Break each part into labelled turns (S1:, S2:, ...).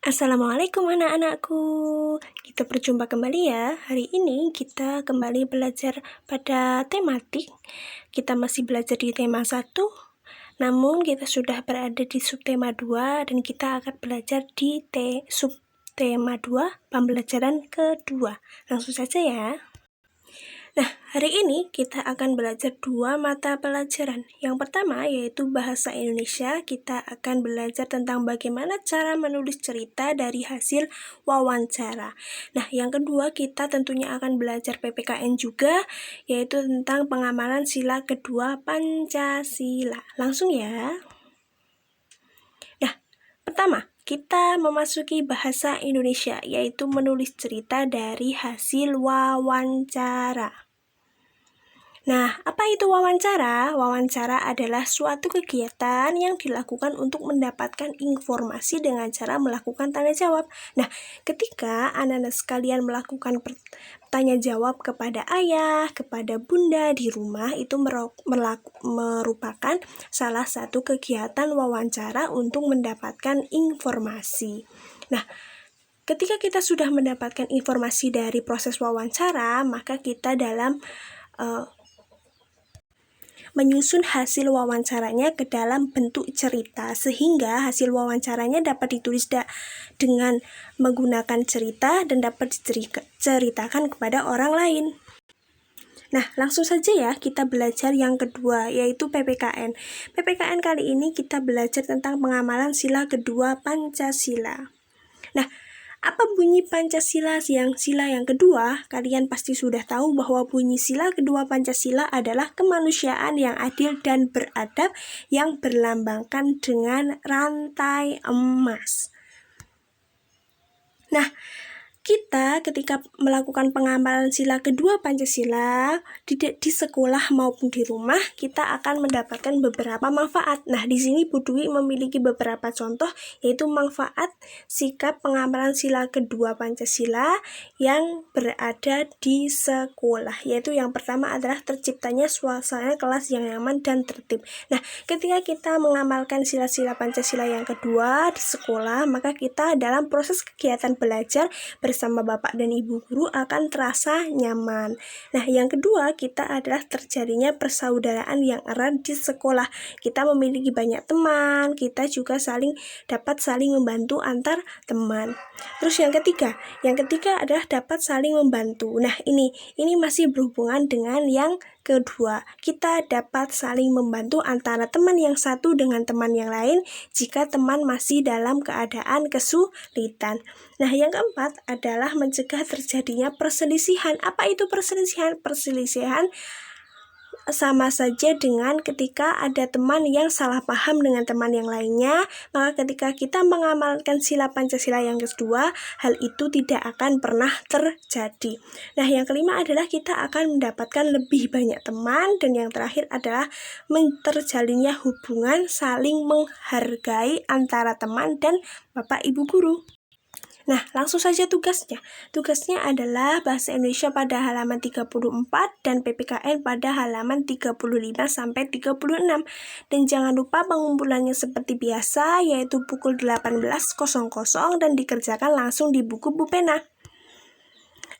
S1: Assalamualaikum anak-anakku. Kita berjumpa kembali ya. Hari ini kita kembali belajar pada tematik. Kita masih belajar di tema 1. Namun kita sudah berada di subtema 2 dan kita akan belajar di subtema 2 pembelajaran kedua. Langsung saja ya. Nah, hari ini kita akan belajar 2 mata pelajaran. Yang pertama yaitu Bahasa Indonesia. Kita akan belajar tentang bagaimana cara menulis cerita dari hasil wawancara. Nah, yang kedua kita tentunya akan belajar PPKN juga, yaitu tentang pengamalan sila kedua Pancasila. Langsung ya. Nah, pertama, kita memasuki bahasa Indonesia, yaitu menulis cerita dari hasil wawancara. Nah, apa itu wawancara? Wawancara adalah suatu kegiatan yang dilakukan untuk mendapatkan informasi dengan cara melakukan tanya jawab. Nah, ketika anak-anak sekalian melakukan tanya jawab kepada ayah, kepada bunda di rumah, itu merupakan salah satu kegiatan wawancara untuk mendapatkan informasi. Nah, ketika kita sudah mendapatkan informasi dari proses wawancara, maka kita dalam menyusun hasil wawancaranya ke dalam bentuk cerita, sehingga hasil wawancaranya dapat ditulis dengan menggunakan cerita dan dapat diceritakan kepada orang lain. Nah, langsung saja ya kita belajar yang kedua, yaitu PPKN. PPKN kali ini kita belajar tentang pengamalan sila kedua Pancasila. Nah, apa bunyi Pancasila sila yang kedua? Kalian pasti sudah tahu bahwa bunyi sila kedua Pancasila adalah kemanusiaan yang adil dan beradab yang berlambangkan dengan rantai emas. Nah, kita ketika melakukan pengamalan sila kedua Pancasila di sekolah maupun di rumah, kita akan mendapatkan beberapa manfaat. Nah, di sini Bu Dwi memiliki beberapa contoh, yaitu manfaat sikap pengamalan sila kedua Pancasila yang berada di sekolah. Yaitu yang pertama adalah terciptanya suasana kelas yang nyaman dan tertib. Nah, ketika kita mengamalkan sila-sila Pancasila yang kedua di sekolah, maka kita dalam proses kegiatan belajar bersama Bapak dan Ibu guru akan terasa nyaman. Nah, yang kedua kita adalah terjadinya persaudaraan yang erat di sekolah. Kita memiliki banyak teman, kita juga dapat saling membantu antar teman. Terus yang ketiga adalah dapat saling membantu. Nah, ini masih berhubungan dengan yang kedua. Kita dapat saling membantu antara teman yang satu dengan teman yang lain jika teman masih dalam keadaan kesulitan. Nah, yang keempat adalah mencegah terjadinya perselisihan. Apa itu perselisihan? Perselisihan sama saja dengan ketika ada teman yang salah paham dengan teman yang lainnya, maka ketika kita mengamalkan sila Pancasila yang kedua, hal itu tidak akan pernah terjadi. Nah, yang kelima adalah kita akan mendapatkan lebih banyak teman, dan yang terakhir adalah terjalinnya hubungan saling menghargai antara teman dan Bapak Ibu guru. Nah, langsung saja tugasnya. Tugasnya adalah Bahasa Indonesia pada halaman 34 dan PPKN pada halaman 35-36. Dan jangan lupa pengumpulannya seperti biasa, yaitu pukul 18.00 dan dikerjakan langsung di buku Bupena.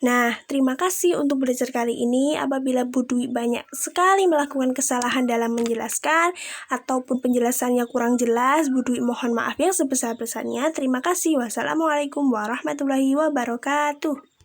S1: Nah, terima kasih untuk belajar kali ini. Apabila Bu Dwi banyak sekali melakukan kesalahan dalam menjelaskan ataupun penjelasannya kurang jelas, Bu Dwi mohon maaf yang sebesar-besarnya. Terima kasih. Wassalamualaikum warahmatullahi wabarakatuh.